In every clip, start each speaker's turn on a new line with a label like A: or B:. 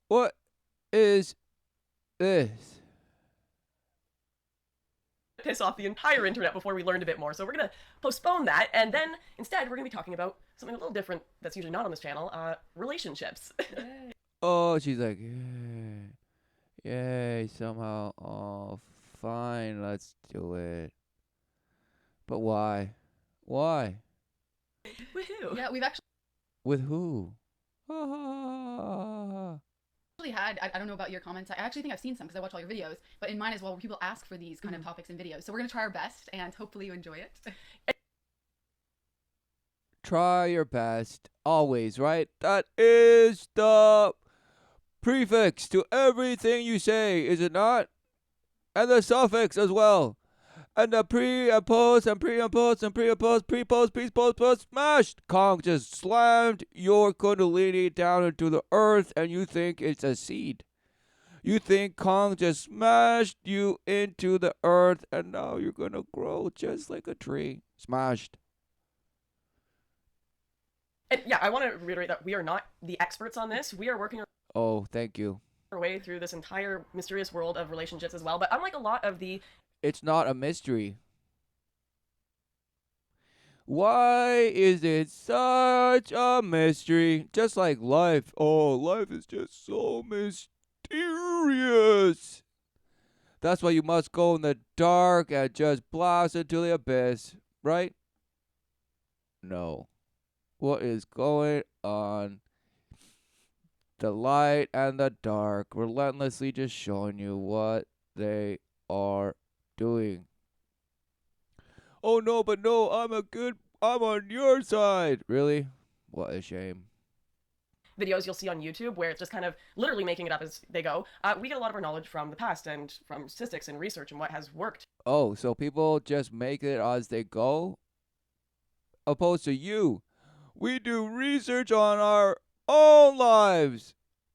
A: What is this?
B: Piss off the entire internet before we learned a bit more. So we're going to postpone that. And then instead, we're going to be talking about something a little different that's usually not on this channel, relationships.
A: Oh, she's like, yay, yay, somehow. Oh, fine, let's do it. But why? Why?
B: Woohoo.
C: Yeah, we've actually
A: With who? Ah.
C: had, I don't know about your comments. I actually think I've seen some because I watch all your videos, but in mine as well, where people ask for these kind of topics in videos. So we're going to try our best and hopefully you enjoy it.
A: Try your best. Always, right? That is the prefix to everything you say, is it not? And the suffix as well. And the pre and post and pre and post and pre and post, pre post, post, smashed. Kong just slammed your Kundalini down into the earth, and you think it's a seed. You think Kong just smashed you into the earth, and now you're gonna grow just like a tree. Smashed.
B: And yeah, I want to reiterate that we are not the experts on this. We are working
A: Oh, thank you.
B: our way through this entire mysterious world of relationships as well. But unlike a lot of the
A: It's not a mystery. Why is it such a mystery? Just like life. Oh, life is just so mysterious. That's why you must go in the dark and just blast into the abyss, right? No. What is going on? The light and the dark relentlessly just showing you what they are doing. Oh no, but no, I'm on your side. Really? What a shame.
B: videos you'll see on YouTube where it's just kind of literally making it up as they go, we get a lot of our knowledge from the past and from statistics and research and what has worked.
A: Oh, so people just make it as they go? Opposed to you. We do research on our own lives.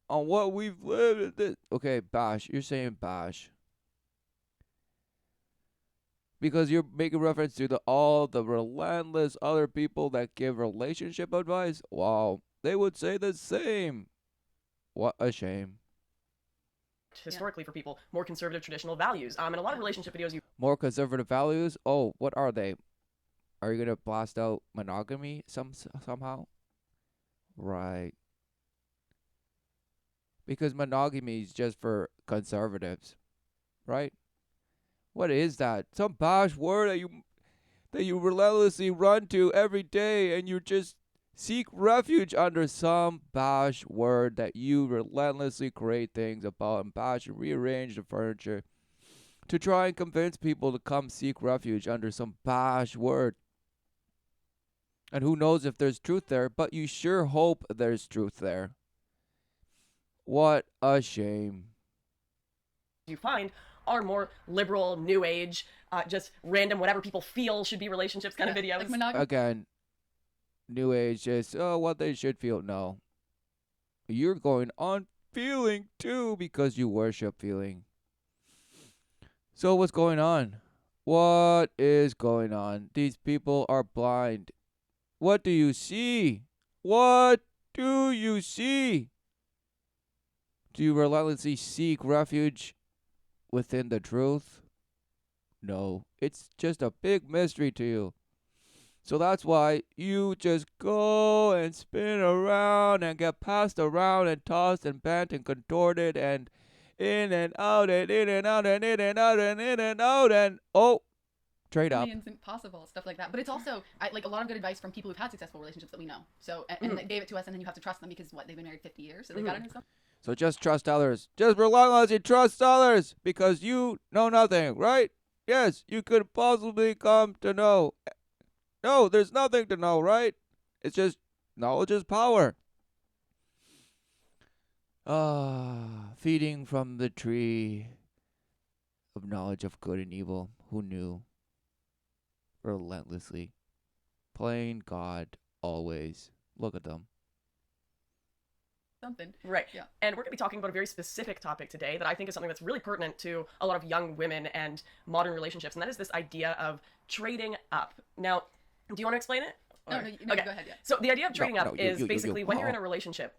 A: On what we've lived. Okay, Bash. You're saying Bash. Because you're making reference to all the relentless other people that give relationship advice. Wow. They would say the same. What a shame.
B: Historically, for people, more conservative traditional values. And a lot of relationship videos you
A: More conservative values? Oh, what are they? Are you gonna blast out monogamy somehow? Right. Because monogamy is just for conservatives, right? What is that? Some bash word that you relentlessly run to every day, and you just seek refuge under some bash word that you relentlessly create things about and bash and rearrange the furniture to try and convince people to come seek refuge under some bash word. And who knows if there's truth there, but you sure hope there's truth there. What a shame.
B: find are more liberal, new age, just random, whatever people feel should be relationships kind of videos.
C: Like monogamy.
A: Again, new age just, oh, what they should feel. No. You're going on feeling too because you worship feeling. So what's going on? What is going on? These people are blind. What do you see? What do you see? Do you relentlessly seek refuge within the truth? No, it's just a big mystery to you. So that's why you just go and spin around and get passed around and tossed and bent and contorted and in and out and in and out and in and out and in and out and oh, trade up.
C: Isn't possible, stuff like that. But it's also like a lot of good advice from people who've had successful relationships that we know. So and they gave it to us, and then you have to trust them because what, they've been married 50 years, so they got into something.
A: So just trust others. Just relentlessly trust others because you know nothing, right? Yes, you could possibly come to know. No, there's nothing to know, right? It's just knowledge is power. Feeding from the tree of knowledge of good and evil. Who knew? Relentlessly. Playing God always. Look at them.
C: Something.
B: Right.
C: Yeah.
B: And we're going to be talking about a very specific topic today that I think is something that's really pertinent to a lot of young women and modern relationships, and that is this idea of trading up. Now, do you want to explain it?
C: No,
B: Or-
C: no, no,
B: okay.
C: go ahead. Yeah.
B: So the idea of trading
A: No,
B: up
A: no,
B: is basically when you're in
A: oh.
B: a relationship,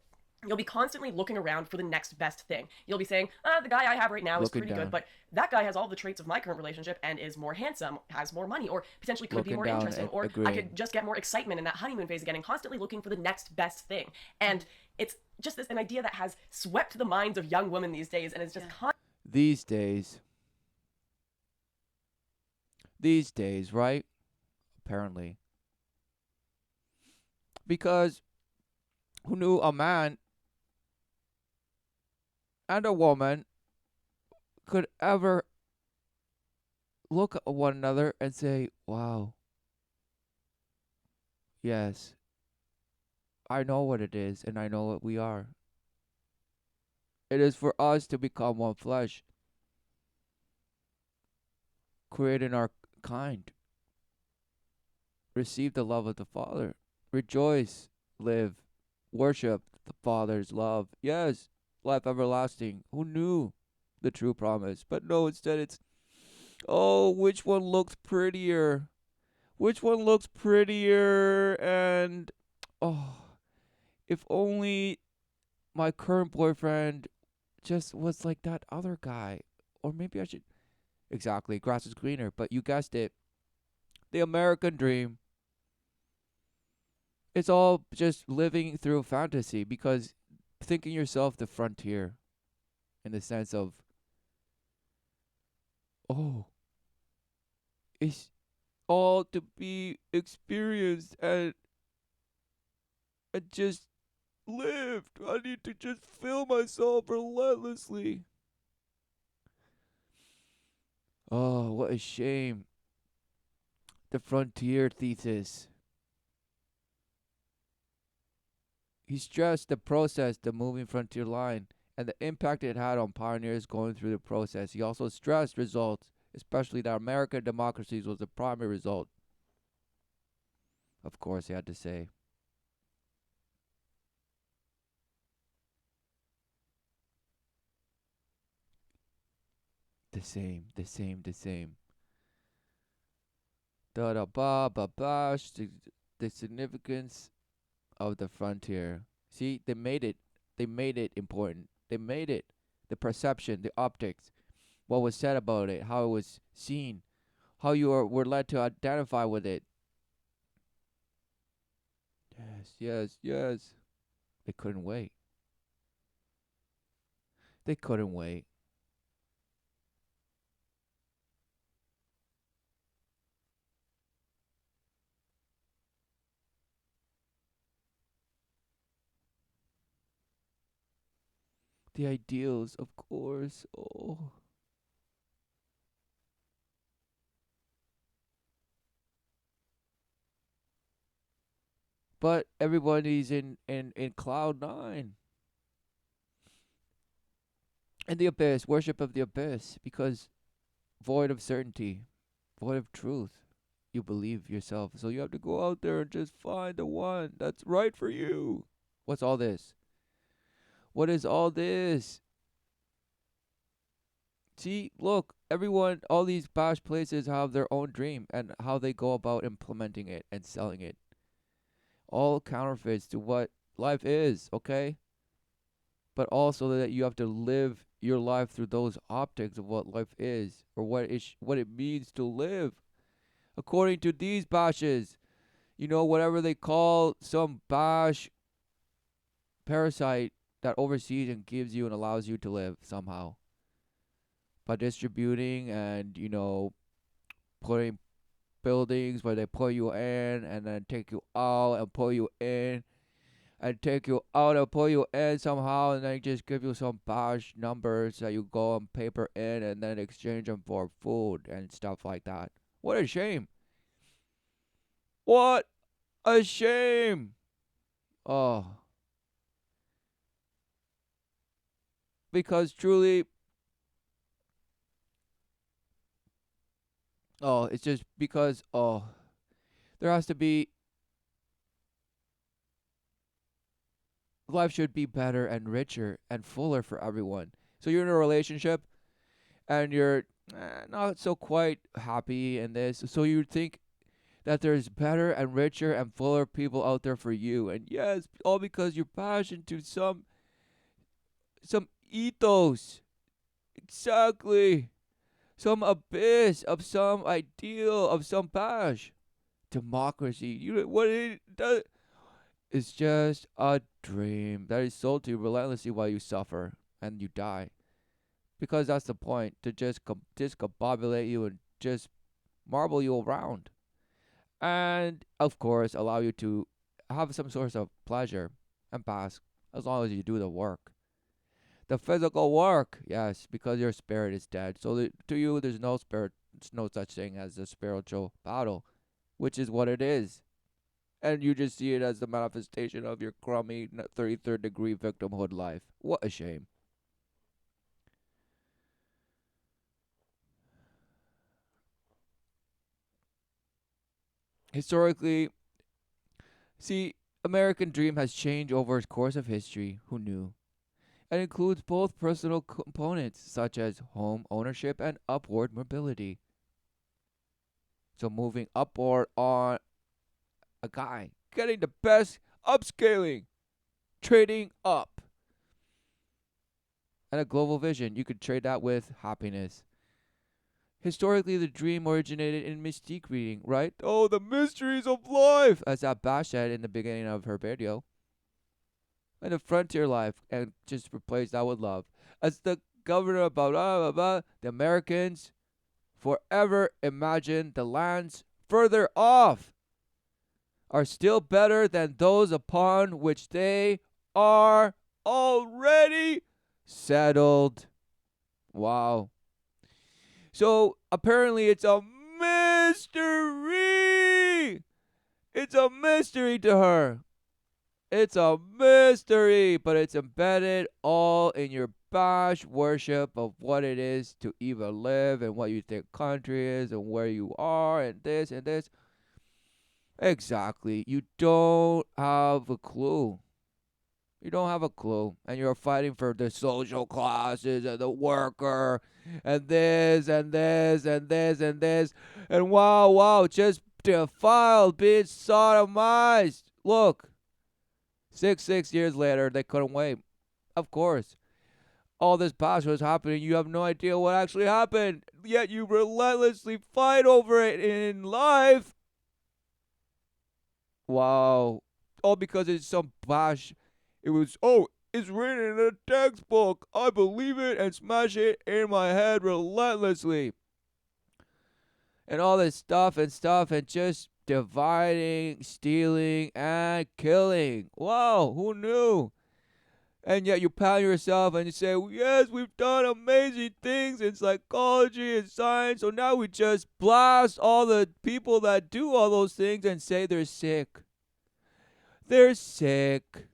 B: You'll be constantly looking around for the next best thing. You'll be saying, the guy I have right now is
A: Looking
B: pretty good,
A: down.
B: but that guy has all the traits of my current relationship and is more handsome, has more money, or potentially could be
A: Looking
B: more
A: down
B: interesting,
A: and
B: or I could
A: agreeing.
B: just get more excitement in that honeymoon phase again, and constantly looking for the next best thing. And it's just an idea that has swept the minds of young women these days, and is just
C: Yeah.
A: These days. These days, right? Apparently. Because who knew a man and a woman could ever look at one another and say, wow, yes, I know what it is and I know what we are. It is for us to become one flesh, creating our kind, receive the love of the Father, rejoice, live, worship the Father's love. Yes, life everlasting. Who knew the true promise? But no, instead it's, oh, which one looks prettier? Which one looks prettier? And, oh, if only my current boyfriend just was like that other guy. Or maybe I should. Exactly, grass is greener. But you guessed it. The American dream. It's all just living through fantasy because thinking yourself the frontier in the sense of, oh, it's all to be experienced and just lived. I need to just fill myself relentlessly. Oh, what a shame. The frontier thesis. He stressed the process, the moving frontier line, and the impact it had on pioneers going through the process. He also stressed results, especially that American democracies was the primary result. Of course, he had to say. The same, the same, the same. Da da ba ba ba. The significance of the frontier. See, they made it. They made it important. They made it. The perception, the optics, what was said about it, how it was seen, how were led to identify with it. Yes, yes, yes. They couldn't wait. They couldn't wait. The ideals, of course. Oh. But everybody's in cloud nine. In the abyss, worship of the abyss, because void of certainty, void of truth. You believe yourself. So you have to go out there and just find the one that's right for you. What's all this? What is all this? See, look, everyone, all these bash places have their own dream and how they go about implementing it and selling it. All counterfeits to what life is, okay? But also that you have to live your life through those optics of what life is or what it means to live. According to these bashes, whatever they call some bash parasite that oversees and gives you and allows you to live somehow by distributing and putting buildings where they put you in and then take you out and put you in and take you out and put you in somehow and then just give you some bash numbers that you go and paper in and then exchange them for food and stuff like that. What a shame. What a shame. Oh, because truly, oh, it's just because, oh, there has to be, life should be better and richer and fuller for everyone. So you're in a relationship and you're not so quite happy in this. So you think that there's better and richer and fuller people out there for you. And yes, all because you're passionate to some some ethos. Exactly. Some abyss of some ideal of some bash. Democracy. What it does is just a dream that is sold to you relentlessly while you suffer and you die. Because that's the point, to just discombobulate you and just marble you around. And of course allow you to have some source of pleasure and bask as long as you do the work. The physical work, yes, because your spirit is dead. So to you, there's no spirit, there's no such thing as a spiritual battle, which is what it is. And you just see it as the manifestation of your crummy 33rd degree victimhood life. What a shame. Historically, see, American dream has changed over its course of history. Who knew? And includes both personal components such as home ownership and upward mobility. So moving upward on a guy, getting the best, upscaling, trading up, and a global vision. You could trade that with happiness. Historically, the dream originated in mystique reading, right? Oh, the mysteries of life, as that Bash said in the beginning of her video. And the frontier life, and just replace that with love. As the governor of blah, blah, blah, blah, the Americans forever imagine the lands further off are still better than those upon which they are already settled. Wow. So apparently it's a mystery. It's a mystery to her. It's a mystery, but it's embedded all in your bash worship of what it is to even live and what you think country is and where you are and this and this. Exactly. You don't have a clue. You don't have a clue. And you're fighting for the social classes and the worker and this and this and this and this. And wow, wow, just defiled, being sodomized. Look, 6 years later, they couldn't wait. Of course. All this past was happening. You have no idea what actually happened. Yet you relentlessly fight over it in life. Wow. All because it's some bash. It was, oh, it's written in a textbook. I believe it and smash it in my head relentlessly. And all this stuff and just dividing, stealing, and killing. Wow, who knew? And yet you pound yourself and you say, yes, we've done amazing things in psychology and science. So now we just blast all the people that do all those things and say they're sick. They're sick.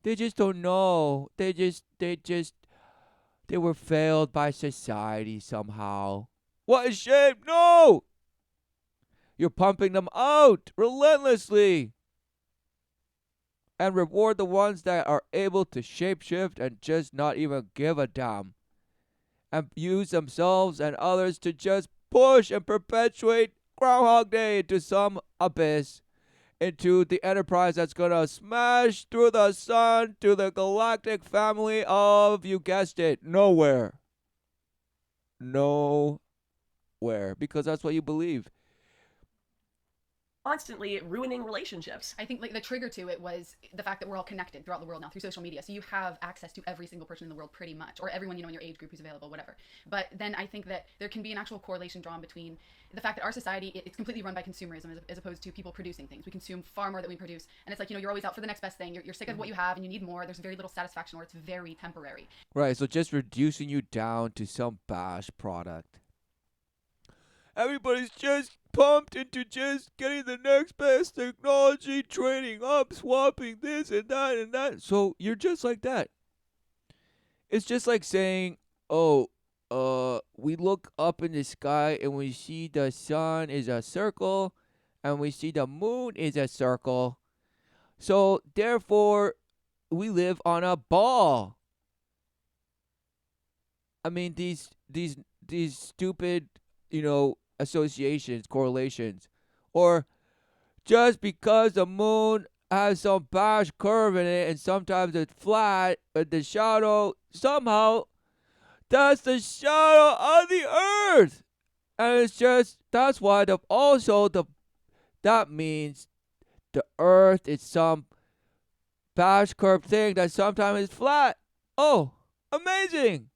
A: They just don't know. They were failed by society somehow. What a shame. No! You're pumping them out relentlessly. And reward the ones that are able to shapeshift and just not even give a damn. And use themselves and others to just push and perpetuate Groundhog Day into some abyss. Into the enterprise that's gonna smash through the sun to the galactic family of, you guessed it, nowhere. Nowhere. Because that's what you believe.
B: Constantly ruining relationships.
C: I think like the trigger to it was the fact that we're all connected throughout the world now through social media. So you have access to every single person in the world pretty much, or everyone in your age group who's available, whatever. But then I think that there can be an actual correlation drawn between the fact that our society, it's completely run by consumerism as opposed to people producing things. We consume far more than we produce. And it's like, you're always out for the next best thing. You're sick of what you have and you need more. There's very little satisfaction, or it's very temporary.
A: Right, so just reducing you down to some bash product. Everybody's just pumped into just getting the next best technology, trading up, swapping this and that and that. So you're just like that. It's just like saying, oh, we look up in the sky and we see the sun is a circle and we see the moon is a circle. So therefore, we live on a ball. I mean, these stupid, associations, correlations, or just because the moon has some bash curve in it, and sometimes it's flat, but the shadow somehow that's the shadow of the earth. And it's just that's why the also the that means the earth is some bash curve thing that sometimes is flat. Oh, amazing!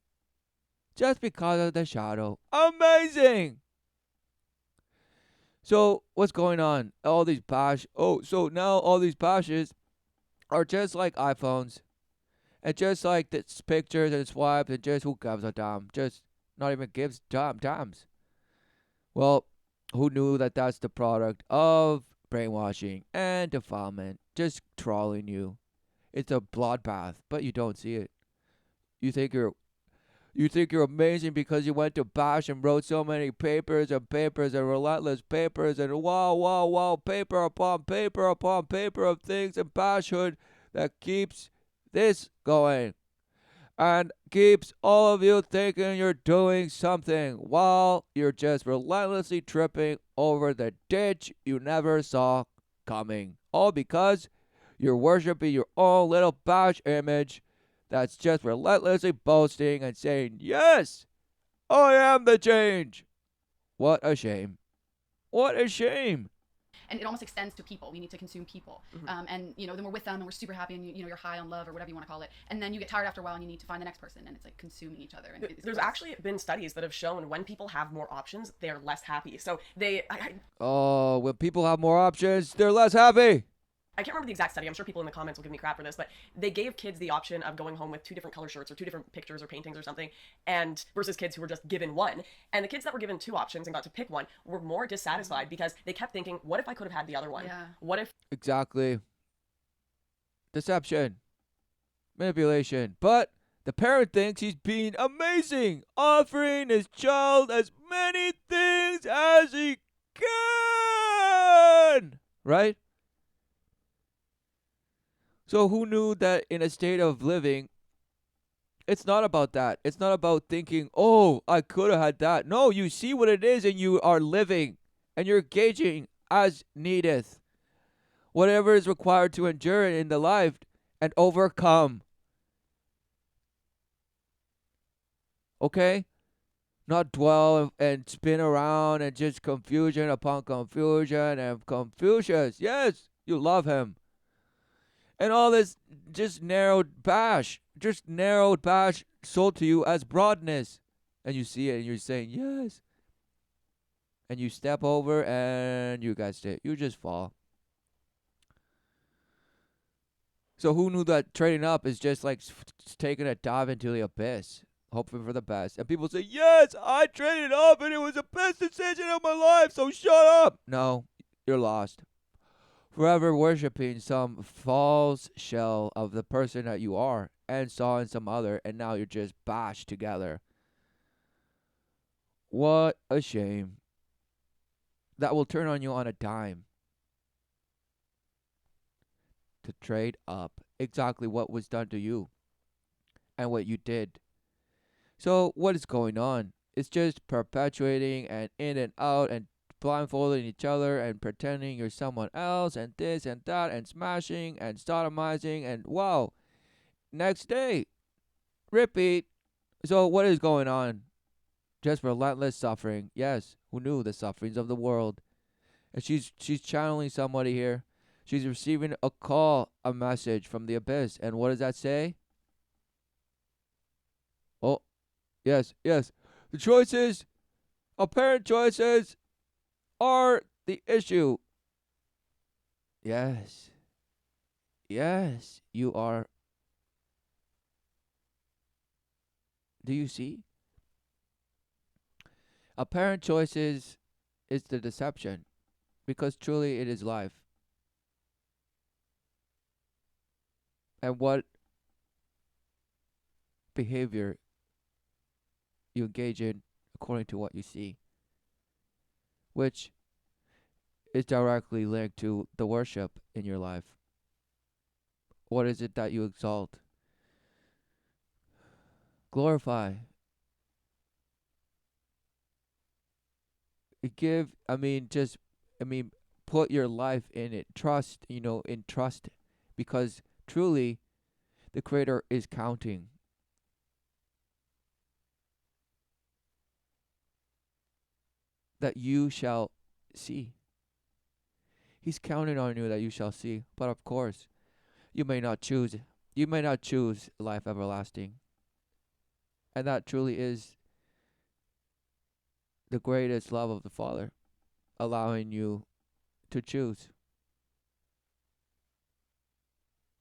A: Just because of the shadow. Amazing! So what's going on? All these bash. Oh, so now all these bashes are just like iPhones, and just like the pictures and swipes, and just who gives a damn? Just not even gives dams. Well, who knew that that's the product of brainwashing and defilement, just trolling you. It's a bloodbath, but you don't see it. You think you're amazing because you went to Bash and wrote so many papers and papers and relentless papers and wow, paper upon paper of things and Bashhood that keeps this going and keeps all of you thinking you're doing something while you're just relentlessly tripping over the ditch you never saw coming. All because you're worshiping your own little Bash image that's just relentlessly boasting and saying, Yes, I am the change. What a shame. What a shame.
C: And it almost extends to people. We need to consume people. And then we're with them and we're super happy and you're high on love or whatever you want to call it. And then you get tired after a while and you need to find the next person and it's like consuming each other. And
B: There's actually been studies that have shown when people have more options, they're less happy. So
A: Oh, when people have more options, they're less happy.
B: I can't remember the exact study. I'm sure people in the comments will give me crap for this, but they gave kids the option of going home with two different color shirts or two different pictures or paintings or something, and versus kids who were just given one. And the kids that were given two options and got to pick one were more dissatisfied because they kept thinking, what if I could have had the other one?
C: Yeah.
B: What if
A: Exactly. Deception. Manipulation. But the parent thinks he's being amazing, offering his child as many things as he can. Right? So who knew that in a state of living, it's not about that. It's not about thinking, oh, I could have had that. No, you see what it is and you are living and you're gauging as needeth. Whatever is required to endure in the life and overcome. Okay? Not dwell and spin around and just confusion upon confusion and Confucius. Yes, you love him. And all this just narrowed bash sold to you as broadness. And you see it and you're saying, yes. And you step over and you guys it. You just fall. So who knew that trading up is just like taking a dive into the abyss, hoping for the best. And people say, yes, I traded up and it was the best decision of my life, so shut up. No, you're lost. Forever worshipping some false shell of the person that you are and saw in some other, and now you're just bashed together. What a shame. That will turn on you on a dime. To trade up exactly what was done to you and what you did. So, what is going on? It's just perpetuating and in and out and blindfolding each other and pretending you're someone else and this and that and smashing and sodomizing and wow. Next day, repeat. So, what is going on? Just relentless suffering. Yes, who knew the sufferings of the world? And she's channeling somebody here. She's receiving a call, a message from the abyss. And what does that say? Oh, yes. The choices, apparent choices, are the issue. Yes. Yes, you are. Do you see? Apparent choices is the deception. Because truly it is life. And what behavior you engage in according to what you see, which is directly linked to the worship in your life. What is it that you exalt? Glorify. Give, I mean, put your life in it. Trust, in trust, because truly the Creator is counting. That you shall see. He's counting on you that you shall see. But of course, you may not choose. You may not choose life everlasting. And that truly is the greatest love of the Father, allowing you to choose.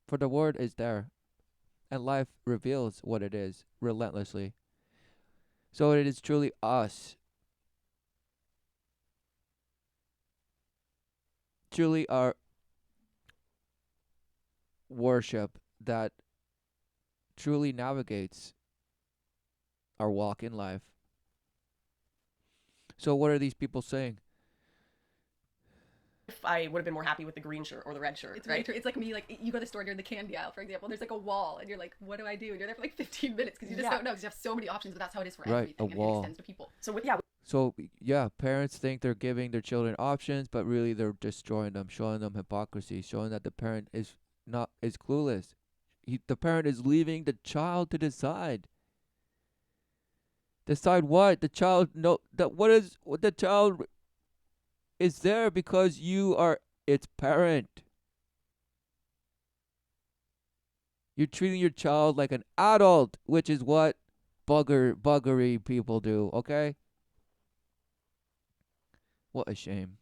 A: For the word is there, and life reveals what it is relentlessly. So it is truly us, truly our worship that truly navigates our walk in life. So what are these people saying?
B: If I would have been more happy with the green shirt or the red shirt,
C: It's really
B: right?
C: true. It's like me, like you go to the store, you're in the candy aisle, for example, and there's like a wall, and you're like, what do I do? And you're there for like 15 minutes because you just
B: Yeah.
C: don't know, because you have so many options, but that's how it is for
A: Right,
C: everything,
A: a
C: and it
A: wall.
C: extends to people.
B: So yeah,
A: So yeah, parents think they're giving their children options, but really they're destroying them, showing them hypocrisy, showing that the parent is clueless. The parent is leaving the child to decide. Decide what? The child no that what the child is there because you are its parent. You're treating your child like an adult, which is what buggery people do, okay? What a shame.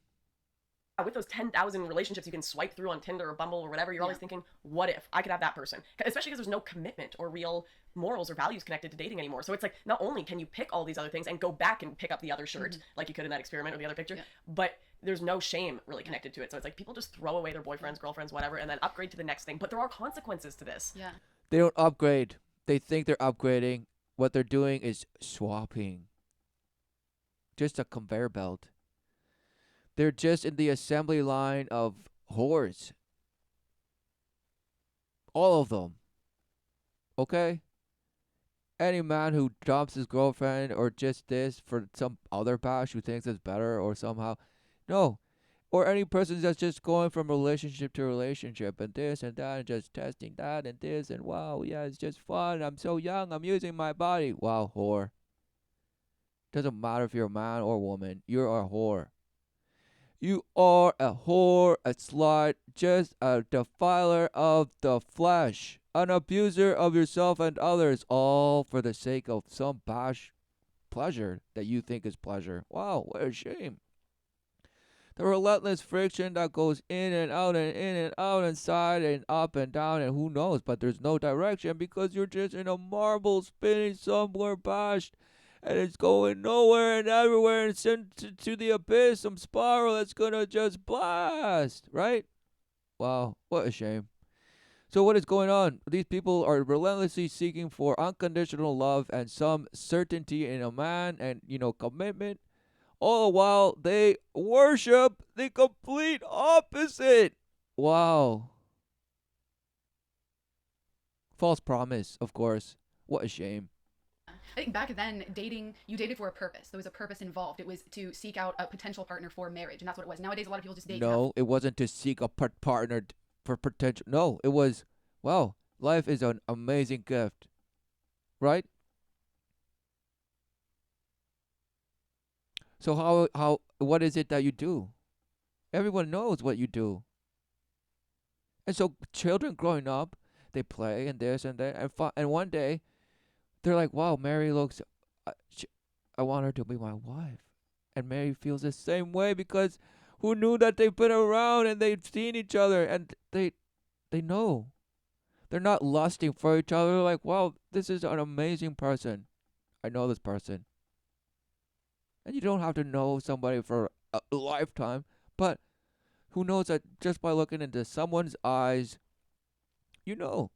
B: with those 10,000 relationships you can swipe through on Tinder or Bumble or whatever, you're
C: Yeah.
B: always thinking, what if I could have that person? Especially because there's no commitment or real morals or values connected to dating anymore. So it's like, not only can you pick all these other things and go back and pick up the other shirt, like you could in that experiment or the other picture,
C: Yeah.
B: but there's no shame really connected to it. So it's like people just throw away their boyfriends, girlfriends, whatever, and then upgrade to the next thing. But there are consequences to this.
C: Yeah.
A: They don't upgrade. They think they're upgrading. What they're doing is swapping. Just a conveyor belt. They're just in the assembly line of whores. All of them. Okay? Any man who dumps his girlfriend or just this for some other bash who thinks it's better or somehow. No. Or any person that's just going from relationship to relationship and this and that and just testing that and this and wow, yeah, it's just fun. I'm so young. I'm using my body. Wow, whore. Doesn't matter if you're a man or woman. You're a whore. You are a whore, a slut, just a defiler of the flesh, an abuser of yourself and others, all for the sake of some bash pleasure that you think is pleasure. Wow, what a shame. The relentless friction that goes in and out and in and out and side and up and down and who knows, but there's no direction because you're just in a marble spinning somewhere bashed and it's going nowhere and everywhere and sent to the abyss, some spiral that's gonna just blast, right? Wow, what a shame. So what is going on? These people are relentlessly seeking for unconditional love and some certainty in a man and commitment, all the while they worship the complete opposite. Wow. False promise, of course. What a shame.
C: I think back then, dating, you dated for a purpose. There was a purpose involved. It was to seek out a potential partner for marriage, and that's what it was. Nowadays, a lot of people just date.
A: No, it wasn't to seek a partner for potential. No, it was, wow, life is an amazing gift, right? So what is it that you do? Everyone knows what you do. And so children growing up, they play and this and that, and one day they're like, "Wow, Mary looks. Sh I want her to be my wife." And Mary feels the same way because who knew that they've been around and they've seen each other and they know. They're not lusting for each other. They're like, "Wow, this is an amazing person. I know this person." And you don't have to know somebody for a lifetime, but who knows that just by looking into someone's eyes, you know.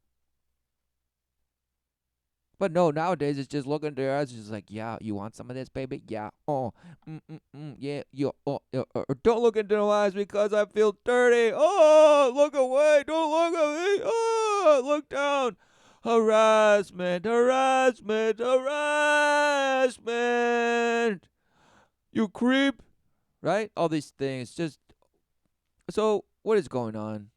A: But no, nowadays it's just looking into their eyes. It's just like, yeah, you want some of this, baby? Yeah. Oh, yeah. You. Oh, don't look into their eyes because I feel dirty. Oh, look away. Don't look at me. Oh, look down. Harassment, harassment, harassment. You creep. Right? All these things. Just So what is going on?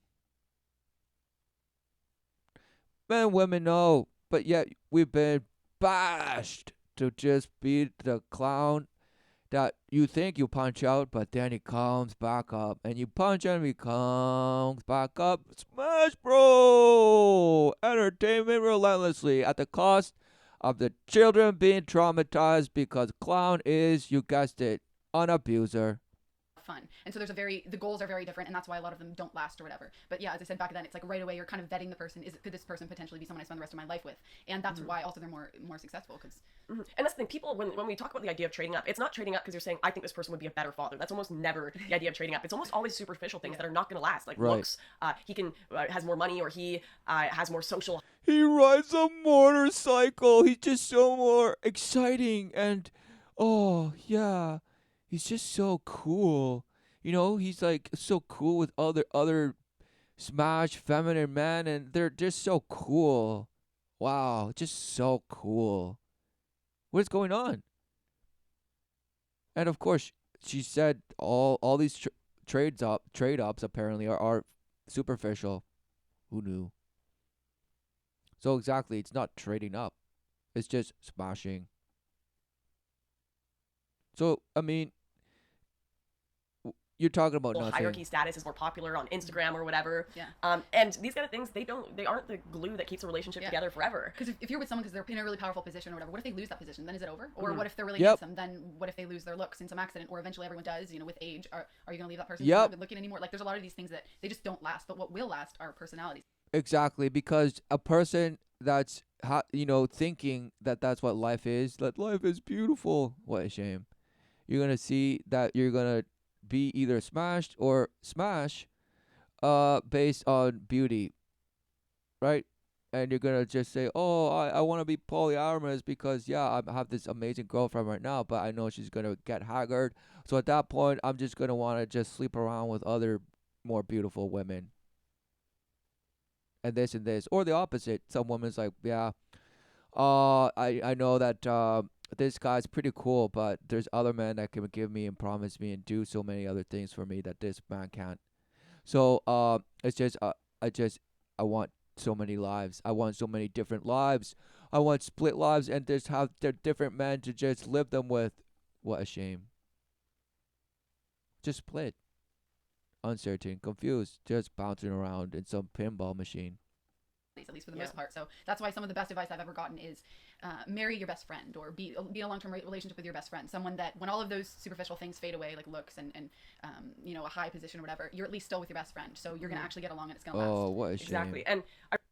A: Men and women know, but yet we've been bashed to just be the clown that you think you punch out, but then he comes back up, and you punch him, he comes back up. Smash, bro! Entertainment relentlessly at the cost of the children being traumatized because clown is, you guessed it, an abuser.
C: fun. And so the goals are very different, and that's why a lot of them don't last or whatever. But yeah, as I said back then, it's like right away you're kind of vetting the person. Could this person potentially be someone I spend the rest of my life with? And that's why also they're more successful because
B: And that's the thing. People, when we talk about the idea of trading up, it's not trading up because you're saying, I think this person would be a better father. That's almost never the idea of trading up. It's almost always superficial things that are not going to last, like
A: Right.
B: looks. He can has more money, or he has more social.
A: He rides a motorcycle. He's just so more exciting and oh yeah, he's just so cool. He's like so cool with other smash feminine men, and they're just so cool. Wow, just so cool. What is going on? And of course, she said all these trade ups apparently are superficial. Who knew? So exactly, it's not trading up. It's just smashing. So I mean, you're talking about
B: Hierarchy
A: nothing.
B: status is more popular on Instagram or whatever.
C: yeah.
B: And these kind of things, they aren't the glue that keeps a relationship
C: Yeah.
B: together forever.
C: Because if you're with someone because they're in a really powerful position or whatever, what if they lose that position? Then is it over? Or
B: Mhm.
C: what if they're really
A: Yep.
C: handsome? Then what if they lose their looks in some accident? Or eventually everyone does, with age. Are you going to leave that person?
A: Yep.
C: Not good looking anymore? Like there's a lot of these things that they just don't last. But what will last are personalities.
A: Exactly, because a person that's thinking that that's what life is, that life is beautiful. What a shame. You're gonna see that you're gonna be either smashed or smash, based on beauty, right? And you're gonna just say, "Oh, I want to be polyamorous because yeah, I have this amazing girlfriend right now, but I know she's gonna get haggard. So at that point, I'm just gonna want to just sleep around with other more beautiful women, and this, or the opposite. Some woman's like, yeah, I know that this guy's pretty cool, but there's other men that can give me and promise me and do so many other things for me that this man can't. So it's just I want so many lives. I want so many different lives. I want split lives and just have different men to just live them with. What a shame. Just split, uncertain, confused, just bouncing around in some pinball machine.
C: At least for the
B: Yeah.
C: most part. So that's why some of the best advice I've ever gotten is marry your best friend or be in a long-term relationship with your best friend. Someone that when all of those superficial things fade away, like looks and a high position or whatever, you're at least still with your best friend. So you're gonna actually get along and it's gonna last.
A: Oh, what a shame.
B: Exactly. And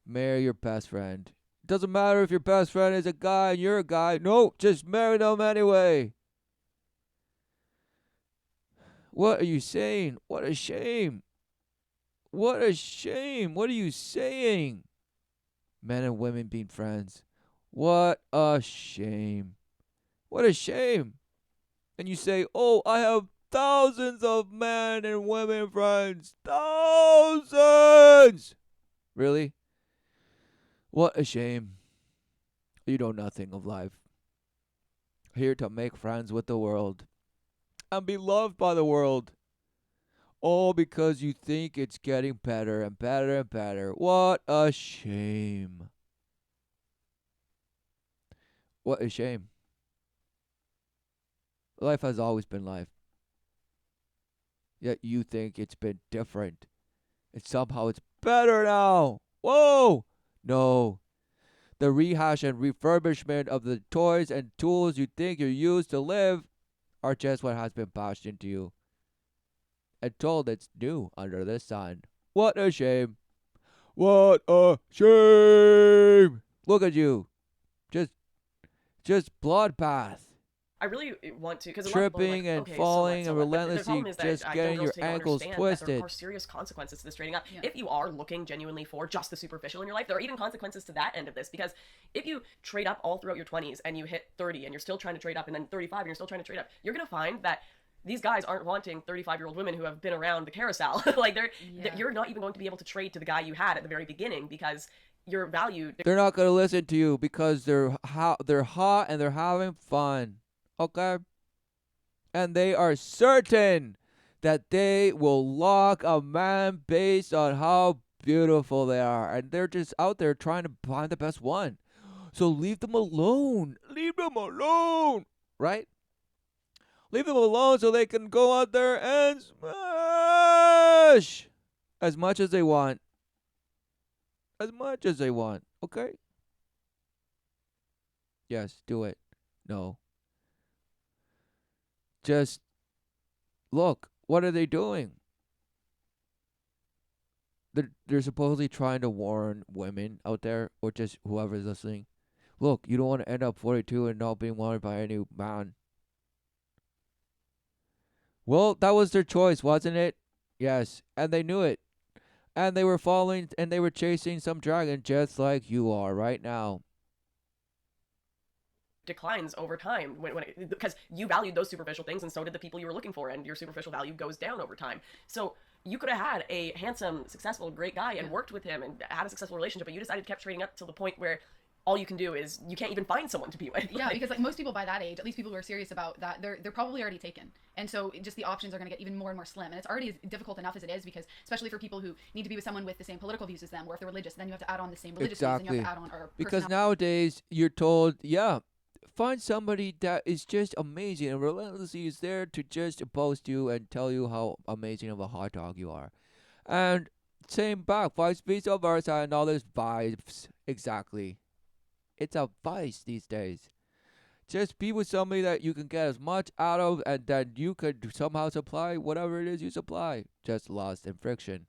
A: Marry your best friend. Doesn't matter if your best friend is a guy and you're a guy. No, just marry them anyway. What are you saying? What a shame. What a shame. What are you saying? Men and women being friends. What a shame. What a shame. And you say, oh, I have thousands of men and women friends. Thousands. Really? What a shame. You know nothing of life. Here to make friends with the world and be loved by the world. All because you think it's getting better and better and better. What a shame. What a shame. Life has always been life. Yet you think it's been different. And somehow it's better now. Whoa! No. The rehash and refurbishment of the toys and tools you think you use to live are just what has been bashed into you and told it's new under the sun. What a shame. What a shame. Look at you. Just bloodbath.
B: I really want to, because a lot of people are like,
A: Tripping and
B: okay,
A: falling
B: so
A: and
B: what? But the
A: relentlessly
B: problem is that
A: just
B: young
A: getting
B: girls
A: your
B: today don't
A: ankles
B: understand that there
A: twisted.
B: are serious consequences to this trading up.
C: Yeah.
B: If you are looking genuinely for just the superficial in your life, there are even consequences to that end of this. Because if you trade up all throughout your 20s and you hit 30 and you're still trying to trade up, and then 35 and you're still trying to trade up, you're going to find that these guys aren't wanting 35-year-old women who have been around the carousel. Like
C: Yeah.
B: you're not even going to be able to trade to the guy you had at the very beginning because your value.
A: They're not gonna listen to you because they're hot and they're having fun. Okay? And they are certain that they will lock a man based on how beautiful they are. And they're just out there trying to find the best one. So leave them alone. Leave them alone. Right? Leave them alone so they can go out there and smash as much as they want. As much as they want. Okay? Yes, do it. No. Just look. What are they doing? They're supposedly trying to warn women out there, or just whoever's listening. Look, you don't want to end up 42 and not being wanted by any man. Well, that was their choice, wasn't it? Yes, and they knew it. And they were following and they were chasing some dragon just like you are right now.
B: declines over time because you valued those superficial things and so did the people you were looking for, and your superficial value goes down over time. So you could have had a handsome, successful, great guy and worked with him and had a successful relationship, but you decided to keep trading up to the point where all you can do is you can't even find someone to be with.
C: Yeah, because like most people by that age, at least people who are serious about that, they're probably already taken, and so just the options are going to get even more and more slim. And it's already as difficult enough as it is, because especially for people who need to be with someone with the same political views as them, or if they're religious, then you have to add on the same religious views, and you have to add on our
A: because nowadays you're told, yeah, find somebody that is just amazing and relentlessly is there to just boast you and tell you how amazing of a hot dog you are, and same back, vice versa, and all this vibes. Exactly. It's a vice these days. Just be with somebody that you can get as much out of, and then you could somehow supply whatever it is you supply. Just lust and friction.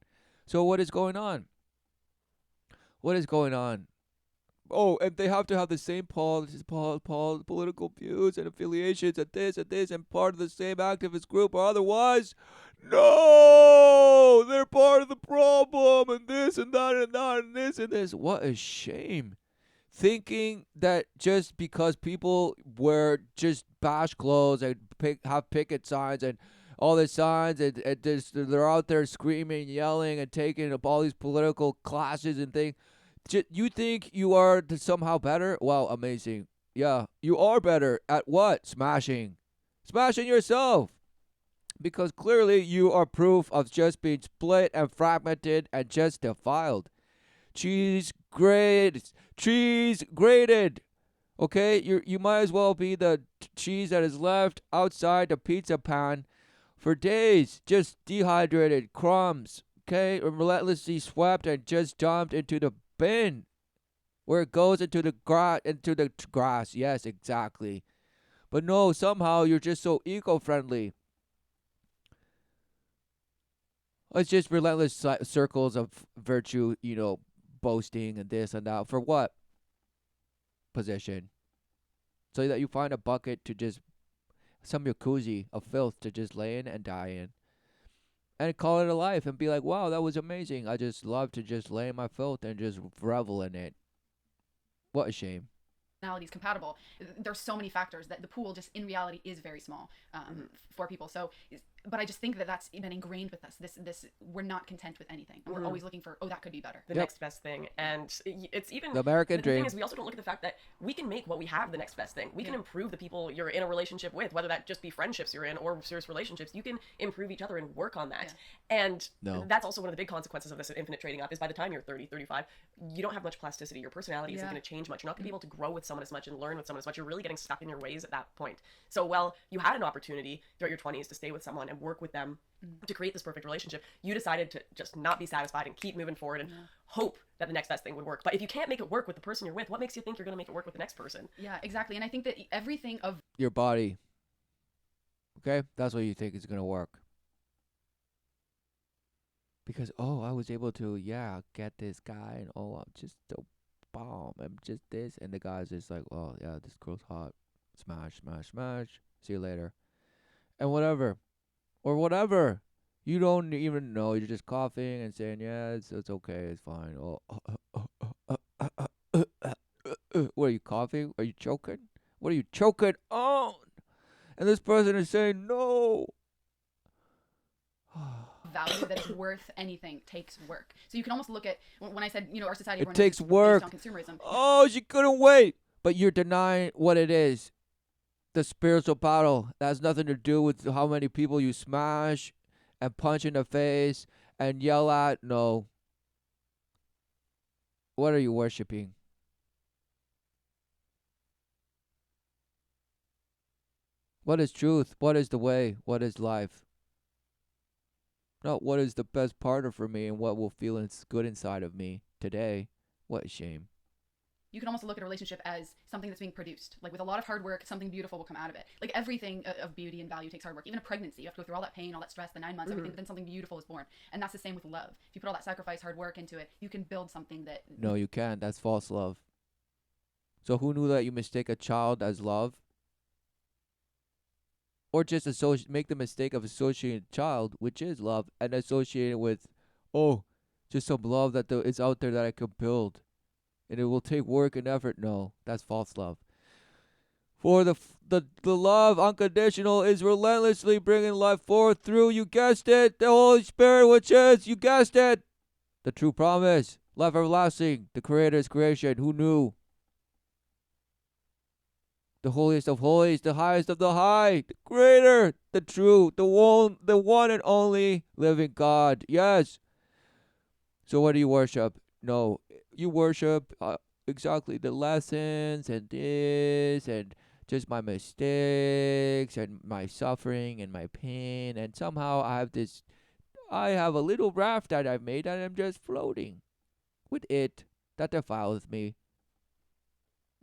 A: So what is going on? What is going on? Oh, and they have to have the same political views and affiliations and this and part of the same activist group, or otherwise, no, they're part of the problem, and this and that and that and this and this. What a shame. Thinking that just because people wear just bash clothes and have picket signs and all the signs and just, they're out there screaming, yelling, and taking up all these political classes and things, you think you are somehow better? Wow, amazing. Yeah, you are better at what? Smashing. Smashing yourself. Because clearly you are proof of just being split and fragmented and just defiled. Cheese grated. Okay, you might as well be the cheese that is left outside the pizza pan for days, just dehydrated crumbs. Okay, and relentlessly swept and just dumped into the bin, where it goes into the grass. Yes, exactly. But no, somehow you're just so eco-friendly. It's just relentless circles of virtue, boasting and this and that. For what? Position. So that you find a bucket to just, some jacuzzi of filth to just lay in and die in. And call it a life and be like, wow, that was amazing. I just love to just lay in my filth and just revel in it. What a shame.
C: Personalities compatible. There's so many factors that the pool just in reality is very small for people. So, but I just think that that's been ingrained with us. This we're not content with anything. We're always looking for, that could be better.
B: The next best thing. And it's even
A: the American dream.
B: The thing is, we also don't look at the fact that we can make what we have the next best thing. We can improve the people you're in a relationship with, whether that just be friendships you're in or serious relationships. You can improve each other and work on that. And that's also one of the big consequences of this infinite trading up, is by the time you're 30, 35, you don't have much plasticity. Your personality isn't going to change much. You're not going to be able to grow with someone as much and learn with someone as much. You're really getting stuck in your ways at that point. So while you had an opportunity throughout your 20s to stay with someone and work with them to create this perfect relationship, you decided to just not be satisfied and keep moving forward and hope that the next best thing would work. But if you can't make it work with the person you're with, what makes you think you're going to make it work with the next person?
C: Yeah, exactly. And I think that everything of
A: your body, okay, that's what you think is going to work. Because, I was able to, get this guy, and I'm just so bomb, I'm just this, and the guy's just like, oh yeah, this girl's hot, smash, smash, smash, see you later, and whatever, or whatever, you don't even know, you're just coughing and saying, yeah, it's okay, it's fine. What are you coughing? Are you choking? What are you choking on? And this person is saying no.
C: Value that is worth anything takes work. So you can almost look at, when I said, our society,
A: it takes work.
C: Based on consumerism.
A: Oh, she couldn't wait. But you're denying what it is. The spiritual battle. That has nothing to do with how many people you smash and punch in the face and yell at? No. What are you worshiping? What is truth? What is the way? What is life? Not what is the best partner for me and what will feel good inside of me today. What a shame.
C: You can almost look at a relationship as something that's being produced. Like with a lot of hard work, something beautiful will come out of it. Like everything of beauty and value takes hard work. Even a pregnancy, you have to go through all that pain, all that stress, the 9 months, everything, but then something beautiful is born. And that's the same with love. If you put all that sacrifice, hard work into it, you can build something that.
A: No, you can't. That's false love. So who knew that you mistake a child as love? Or just make the mistake of associating child, which is love, and associate it with, oh, just some love that is out there that I could build, and it will take work and effort. No, that's false love. For the love unconditional is relentlessly bringing life forth through, you guessed it, the Holy Spirit, which is, you guessed it, the true promise, life everlasting, the Creator's creation. Who knew? The holiest of holies, the highest of the high, the greater, the true, the one and only living God. Yes. So what do you worship? No, you worship exactly the lessons and this and just my mistakes and my suffering and my pain, and somehow I have a little raft that I've made and I'm just floating with it that defiles me.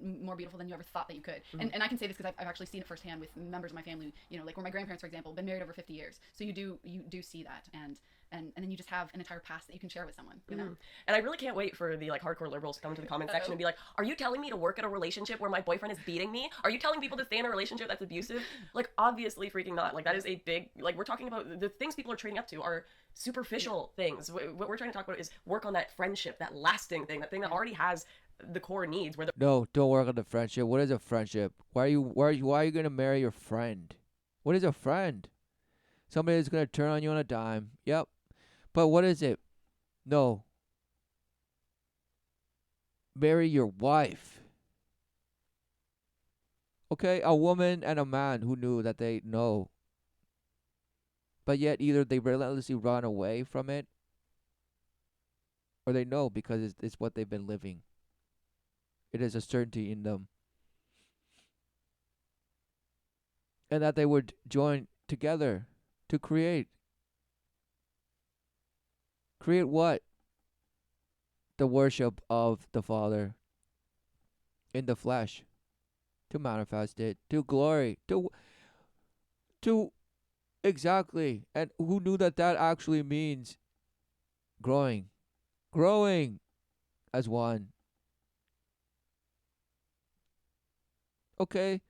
C: More beautiful than you ever thought that you could. And I can say this because I've actually seen it firsthand with members of my family, you know, like where my grandparents, for example, been married over 50 years. So you do see that. And then you just have an entire past that you can share with someone, you know?
B: And I really can't wait for the like hardcore liberals to come to the comment section and be like, are you telling me to work at a relationship where my boyfriend is beating me? Are you telling people to stay in a relationship that's abusive? Like, obviously freaking not. Like, that is a big, like, we're talking about the things people are trading up to are superficial things. What we're trying to talk about is work on that friendship, that lasting thing, that thing that already has the core needs where
A: No, don't work on the friendship. What is a friendship? Why are you gonna marry your friend? What is a friend? Somebody that's gonna turn on you on a dime. Yep. But what is it? No. Marry your wife. Okay, a woman and a man who knew that they know. But yet either they relentlessly run away from it, or they know because it's what they've been living. It is a certainty in them. And that they would join together to create. Create what? The worship of the Father in the flesh. To manifest it. To glory. To exactly. And who knew that actually means growing. Growing as one. Okay?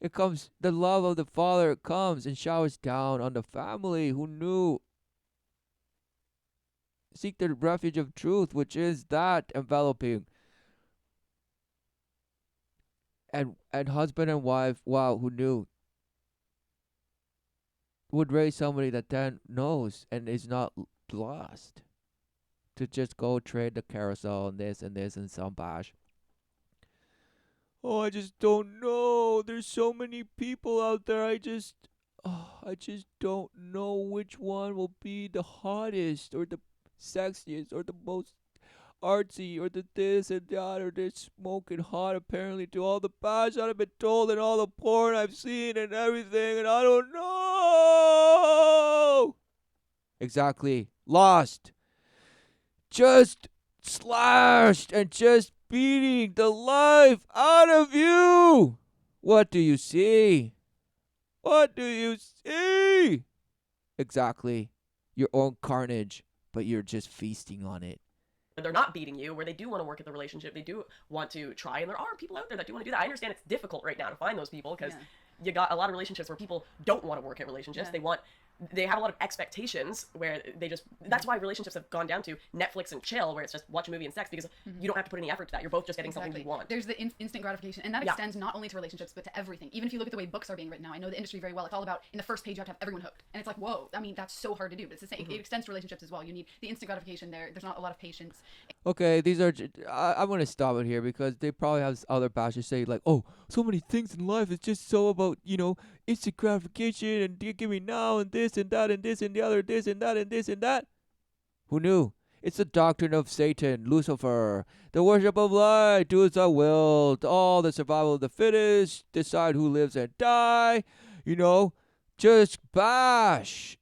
A: It comes, the love of the Father comes and showers down on the family who knew. Seek the refuge of truth, which is that enveloping. And husband and wife, wow, who knew, would raise somebody that then knows and is not lost. To just go trade the carousel and this and some bash. Oh, I just don't know. There's so many people out there. I just don't know which one will be the hottest or the sexiest or the most artsy or the this and that or they're smoking hot apparently to all the bash that I've been told and all the porn I've seen and everything, and I don't know. Exactly. Lost. Just slashed and just beating the life out of you. What do you see? What do you see? Exactly. Your own carnage, but you're just feasting on it.
B: they're not beating you, where they do want to work at the relationship, they do want to try, and there are people out there that do want to do that. I understand it's difficult right now to find those people because you got a lot of relationships where people don't want to work at relationships. They have a lot of expectations where they just, that's why relationships have gone down to Netflix and chill, where it's just watch a movie and sex, because you don't have to put any effort to that. You're both just getting something you want.
C: There's the instant gratification, and that extends not only to relationships but to everything. Even if you look at the way books are being written now, I know the industry very well. It's all about, in the first page you have to have everyone hooked, and it's like, whoa, I mean, that's so hard to do, but it's the same. It extends to relationships as well. You need the instant gratification there's not a lot of patience.
A: Okay, these are I'm going to stop it here because they probably have other pastors say like, oh, so many things in life, it's just so about, instant gratification and give me now and this and that and this and the other, this and that and this and that. Who knew? It's the doctrine of Satan, Lucifer, the worship of light, do as I will, all the survival of the fittest, decide who lives and die, you know, just bash.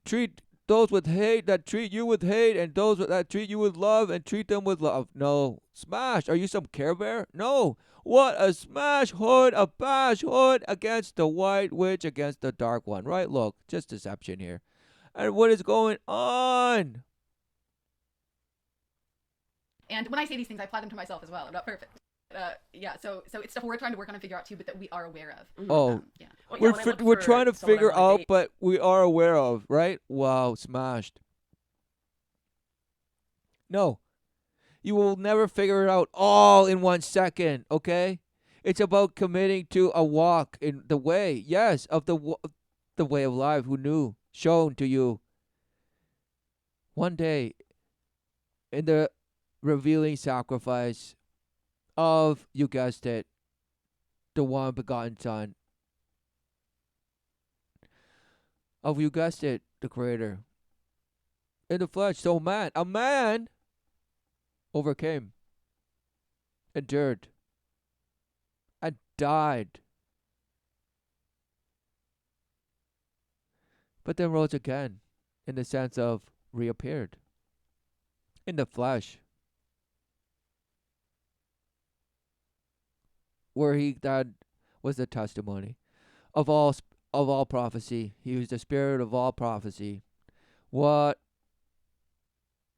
A: Treat those with hate that treat you with hate, and those that treat you with love and treat them with love. No. Smash. Are you some Care Bear? No. What a smash hood, a bash hood against the white witch, against the dark one, right? Look, just deception here. And what is going on?
C: And when I say these things, I apply them to myself as well. I'm not perfect. Yeah, so it's stuff we're trying to work on and figure out too, but that we are aware of.
A: Oh,
C: Yeah.
B: Well, yeah,
A: we're
B: when I look
A: we're
B: for
A: trying to
B: someone I
A: figure
B: wanna
A: out,
B: date,
A: but we are aware of, right? Wow, smashed. No, you will never figure it out all in 1 second. Okay, it's about committing to a walk in the way, yes, of the way of life. Who knew? Shown to you one day in the revealing sacrifice of, you guessed it, the one begotten Son of, you guessed it, the Creator in the flesh. So a man overcame, endured, and died, but then rose again, in the sense of reappeared in the flesh, where he that was the testimony of all prophecy. He was the spirit of all prophecy. What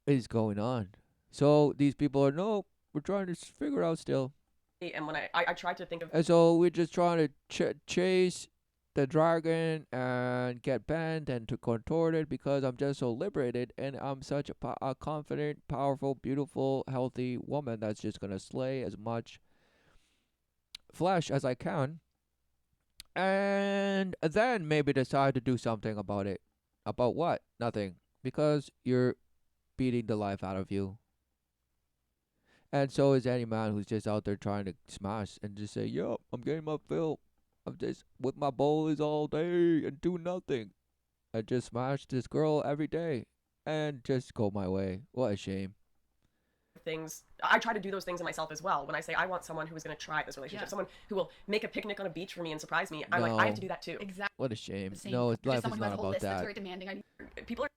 A: is going on? So these people are, no, we're trying to figure out still.
B: and when I tried to think of
A: And so we're just trying to chase the dragon and get bent and to contort it, because I'm just so liberated and I'm such a confident, powerful, beautiful, healthy woman that's just going to slay as much flesh as I can. And then maybe decide to do something about it. About what? Nothing. Because you're beating the life out of you. And so is any man who's just out there trying to smash and just say, yup, I'm getting my fill. I'm just with my bowlies all day and do nothing. I just smash this girl every day and just go my way. What a shame.
B: things. I try to do those things in myself as well. When I say I want someone who is going to try this relationship,
C: Yeah.
B: someone who will make a picnic on a beach for me and surprise me, I'm like, I have to
A: No.
B: do that too.
C: Exactly.
A: What a shame.
C: The same.
A: No,
C: Just
A: life is
C: someone who has
A: not
C: a whole
A: about
C: list that's
A: that.
C: very demanding.
B: People are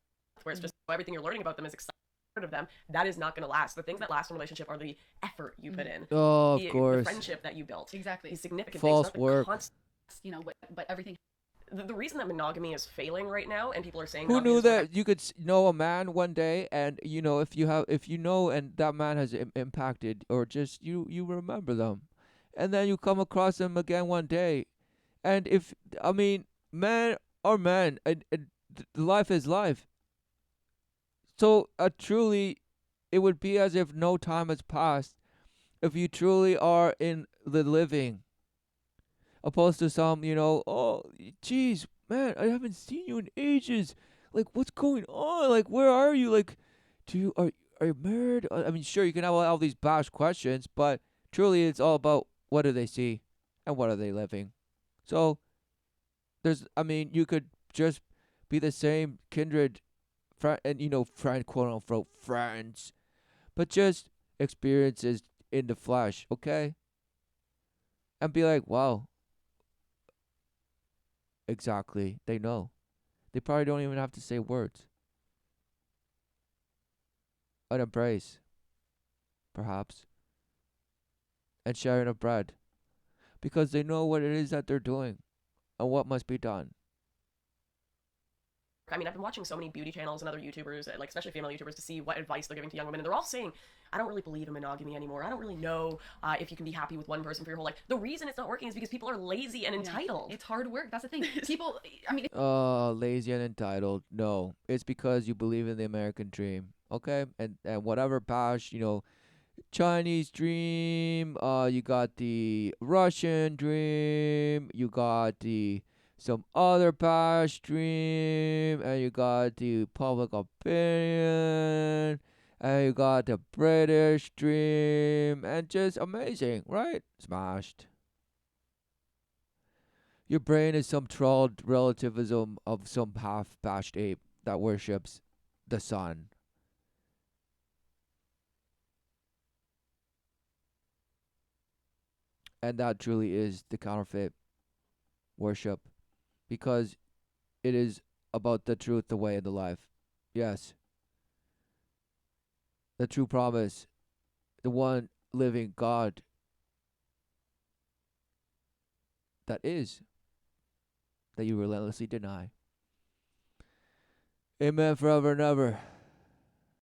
B: where it's just everything you're learning about them is excited of them. That is not going to last. The things that last in a relationship are the effort you put in,
A: Oh, of
B: the
A: course.
B: friendship that you built,
C: Exactly.
B: these significant
A: False
B: things.
A: work.
C: But everything.
B: The reason that monogamy is failing right now, and people are saying
A: Who
B: monogamy
A: knew
B: doesn't work,
A: that you could know a man one day, and if you know, and that man has impacted, or just you remember them, and then you come across them again one day, and if I mean, men are men, and life is life. So truly, it would be as if no time has passed if you truly are in the living, opposed to some, oh, geez, man, I haven't seen you in ages. Like, what's going on? Like, where are you? Like, are you married? I mean, sure, you can have all these bash questions, but truly, it's all about what do they see, and what are they living. So I mean, you could just be the same kindred, friend, and friend, quote unquote friends, but just experiences in the flesh, okay? And be like, wow, exactly. They know. They probably don't even have to say words. An embrace, perhaps, and sharing of bread, because they know what it is that they're doing and what must be done.
B: I mean, I've been watching so many beauty channels and other YouTubers, like especially female YouTubers, to see what advice they're giving to young women, and they're all saying, "I don't really believe in monogamy anymore. I don't really know if you can be happy with one person for your whole life." The reason it's not working is because people are lazy and entitled.
C: It's hard work. That's the thing. People. I mean.
A: Lazy and entitled. No, it's because you believe in the American dream, okay? And whatever bash, Chinese dream, you got the Russian dream, you got the some other bash dream, and you got the public opinion, and you got the British dream, and just amazing, right? Smashed. Your brain is some trolled relativism of some half-bashed ape that worships the sun. And that truly is the counterfeit worship, because it is about the truth, the way, and the life. Yes, the true promise, the one living God that is, that you relentlessly deny. Amen forever and ever.